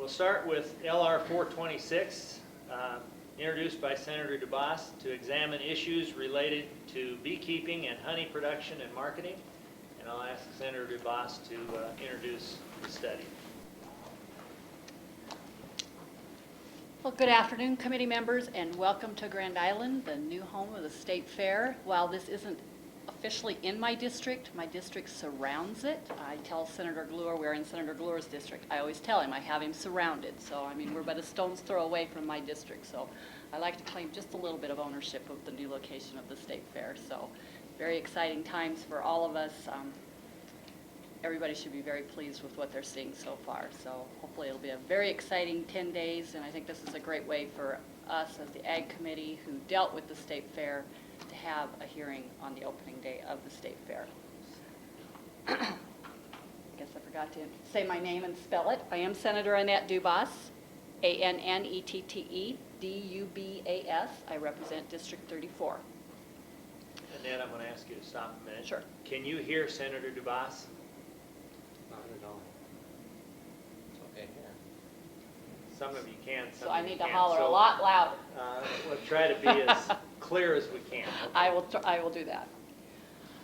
We'll start with LR428, introduced by Senator Dubas, to examine issues related to beekeeping and honey production and marketing. And I'll ask Senator Dubas to introduce the study. Well, good afternoon, committee members, and welcome to Grand Island, the new home of the State Fair. While this isn't officially in my district surrounds it. I tell Senator Glure, we're in Senator Glure's district. I always tell him I have him surrounded. So, I mean, we're but a stone's throw away from my district. So I like to claim just a little bit of ownership of the new location of the State Fair. So very exciting times for all of us. Everybody should be very pleased with what they're seeing so far. So hopefully it'll be a very exciting 10 days, and I think this is a great way for us as the Ag Committee who dealt with the State Fair to have a hearing on the opening day of the State Fair. I guess I forgot to say my name and spell it. I am Senator Annette Dubas, A-N-N-E-T-T-E, D-U-B-A-S. I represent District 34. Annette, I'm going to ask you to stop a minute. Sure. Can you hear Senator Dubas? Not at all. It's okay here. Some of you can, some So I of you need to can't. holler So, a lot louder. We'll try to be as clear as we can. Okay. I will do that.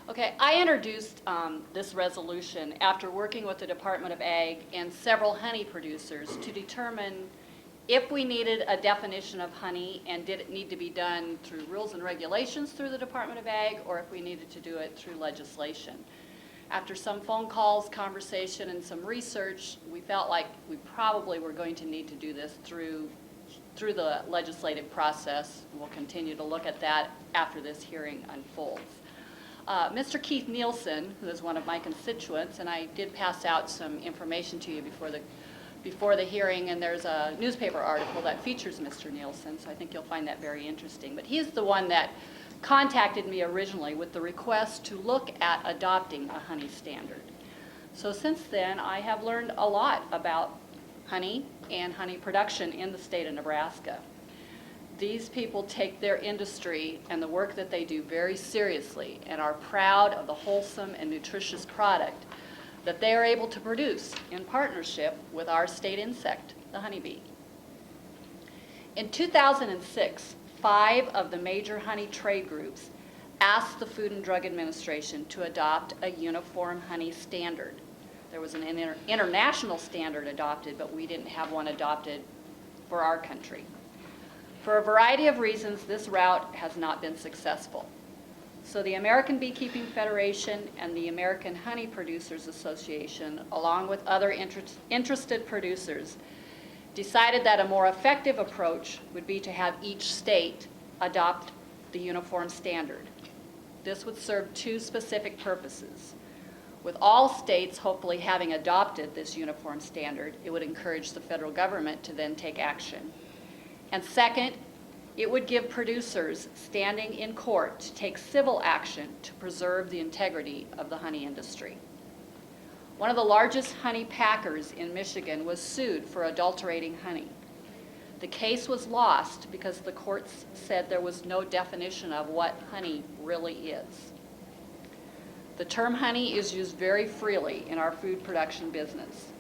Okay, I introduced this resolution after working with the Department of Ag and several honey producers to determine if we needed a definition of honey and did it need to be done through rules and regulations through the Department of Ag, or if we needed to do it through legislation. After some phone calls, conversation, and some research, we felt like we probably were going to need to do this through the legislative process. We'll continue to look at that after this hearing unfolds. Mr. Keith Nielson, who is one of my constituents, and I did pass out some information to you before the hearing, and there's a newspaper article that features Mr. Nielson, so I think you'll find that very interesting. But he's the one that contacted me originally with the request to look at adopting a honey standard. So since then, I have learned a lot about honey and honey production in the state of Nebraska. These people take their industry and the work that they do very seriously and are proud of the wholesome and nutritious product that they are able to produce in partnership with our state insect, the honeybee. In 2006, 5 of the major honey trade groups asked the Food and Drug Administration to adopt a uniform honey standard. There was an international standard adopted, but we didn't have one adopted for our country. For a variety of reasons, this route has not been successful. So the American Beekeeping Federation and the American Honey Producers Association, along with other interested producers, decided that a more effective approach would be to have each state adopt the uniform standard. This would serve 2 specific purposes. With all states hopefully having adopted this uniform standard, it would encourage the federal government to then take action. And second, it would give producers standing in court to take civil action to preserve the integrity of the honey industry. One of the largest honey packers in Michigan was sued for adulterating honey. The case was lost because the courts said there was no definition of what honey really is. The term honey is used very freely in our food production business.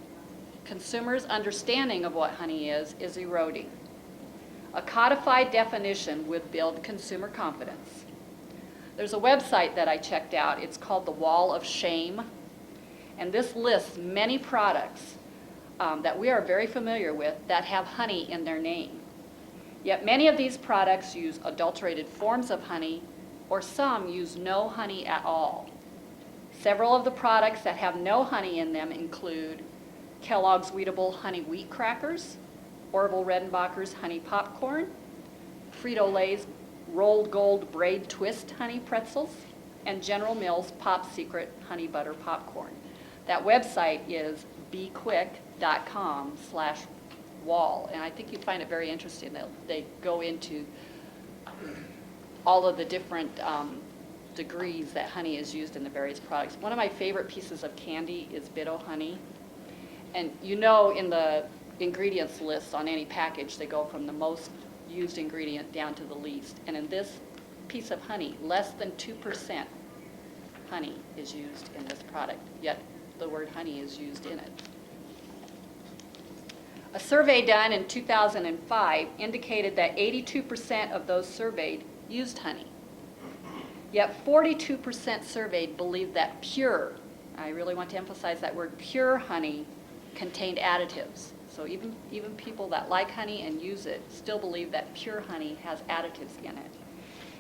Consumers' understanding of what honey is eroding. A codified definition would build consumer confidence. There's a website that I checked out. It's called the Wall of Shame. And this lists many products that we are very familiar with that have honey in their name. Yet many of these products use adulterated forms of honey, or some use no honey at all. Several of the products that have no honey in them include Kellogg's Weetabix Honey Wheat Crackers, Orville Redenbacher's Honey Popcorn, Frito-Lay's Rolled Gold Braid Twist Honey Pretzels, and General Mills Pop Secret Honey Butter Popcorn. That website is bequick.com/wall, and I think you find it very interesting. They go into all of the different degrees that honey is used in the various products. One of my favorite pieces of candy is Bitto honey, and you know in the ingredients list on any package they go from the most used ingredient down to the least, and in this piece of honey, less than 2% honey is used in this product, yet the word honey is used in it. A survey done in 2005 indicated that 82% of those surveyed used honey. Yet 42% surveyed believed that pure, I really want to emphasize that word, pure honey contained additives. So even people that like honey and use it still believe that pure honey has additives in it.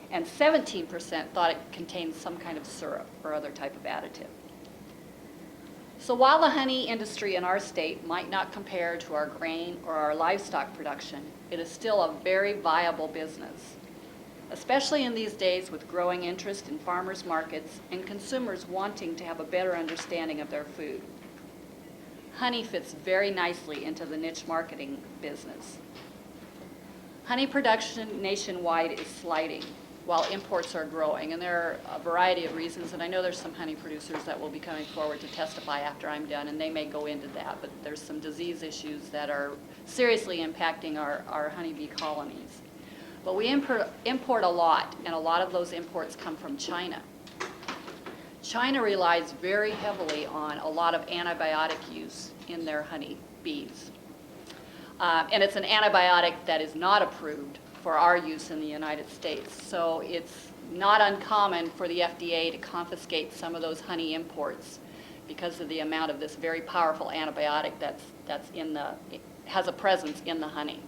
And 17% thought it contained some kind of syrup or other type of additive. So while the honey industry in our state might not compare to our grain or our livestock production, it is still a very viable business, especially in these days with growing interest in farmers markets and consumers wanting to have a better understanding of their food. Honey fits very nicely into the niche marketing business. Honey production nationwide is sliding while imports are growing, and there are a variety of reasons, and I know there's some honey producers that will be coming forward to testify after I'm done, and they may go into that, but there's some disease issues that are seriously impacting our honeybee colonies. But we import a lot, and a lot of those imports come from China. China relies very heavily on a lot of antibiotic use in their honey bees. And it's an antibiotic that is not approved for our use in the United States. So it's not uncommon for the FDA to confiscate some of those honey imports because of the amount of this very powerful antibiotic has a presence in the honey.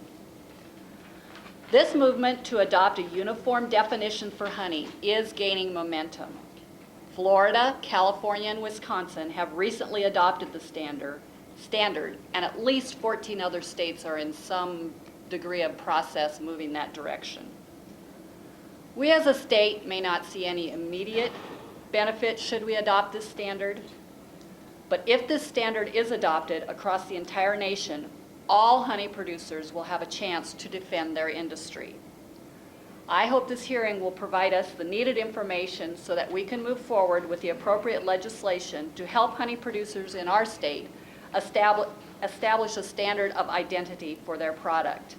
This movement to adopt a uniform definition for honey is gaining momentum. Florida, California, and Wisconsin have recently adopted the standard, and at least 14 other states are in some degree of process moving that direction. We as a state may not see any immediate benefit should we adopt this standard, but if this standard is adopted across the entire nation, all honey producers will have a chance to defend their industry. I hope this hearing will provide us the needed information so that we can move forward with the appropriate legislation to help honey producers in our state establish a standard of identity for their product.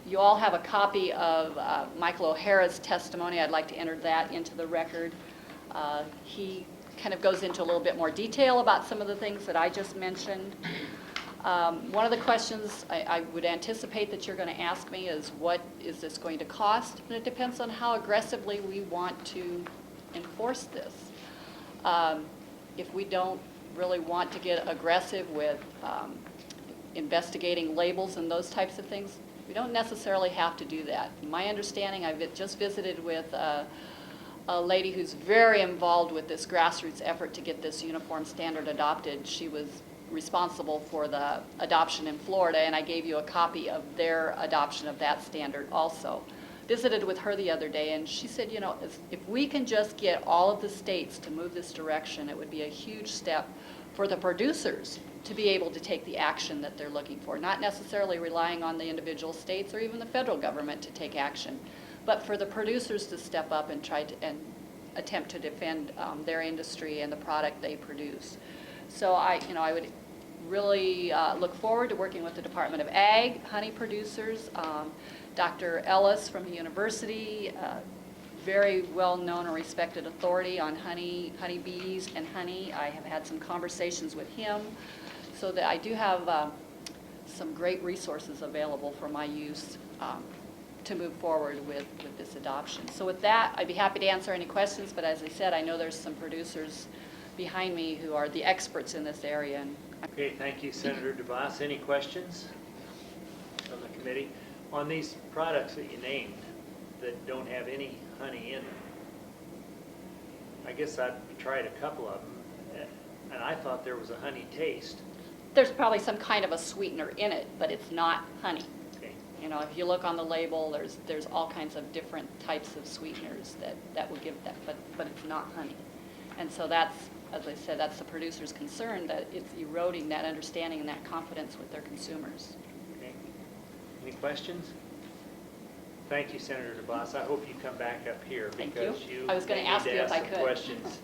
You all have a copy of Michael O'Hara's testimony. I'd like to enter that into the record. He kind of goes into a little bit more detail about some of the things that I just mentioned. One of the questions I would anticipate that you're going to ask me is, what is this going to cost? And it depends on how aggressively we want to enforce this. If we don't really want to get aggressive with investigating labels and those types of things, we don't necessarily have to do that. My understanding, I've just visited with a lady who's very involved with this grassroots effort to get this uniform standard adopted. She was responsible for the adoption in Florida, and I gave you a copy of their adoption of that standard also. Visited with her the other day, and she said, you know, if we can just get all of the states to move this direction, it would be a huge step for the producers to be able to take the action that they're looking for, not necessarily relying on the individual states or even the federal government to take action, but for the producers to step up and try to attempt to defend their industry and the product they produce. So I would really look forward to working with the Department of Ag, honey producers, Dr. Ellis from the university, very well-known and respected authority on honeybees and honey. I have had some conversations with him, so that I do have some great resources available for my use to move forward with this adoption. So with that, I'd be happy to answer any questions, but as I said, I know there's some producers behind me who are the experts in this area. Okay, thank you, Senator Dubas. Any questions from the committee? On these products that you named that don't have any honey in them, I guess I've tried a couple of them, and I thought there was a honey taste. There's probably some kind of a sweetener in it, but it's not honey. Okay. You know, if you look on the label, there's all kinds of different types of sweeteners that would give that, but it's not honey. And so that's, as I said, that's the producer's concern, that it's eroding that understanding and that confidence with their consumers. Okay. Any questions? Thank you, Senator Dubas. I hope you come back up here Thank because you. you I was going may to ask need you if I some could. questions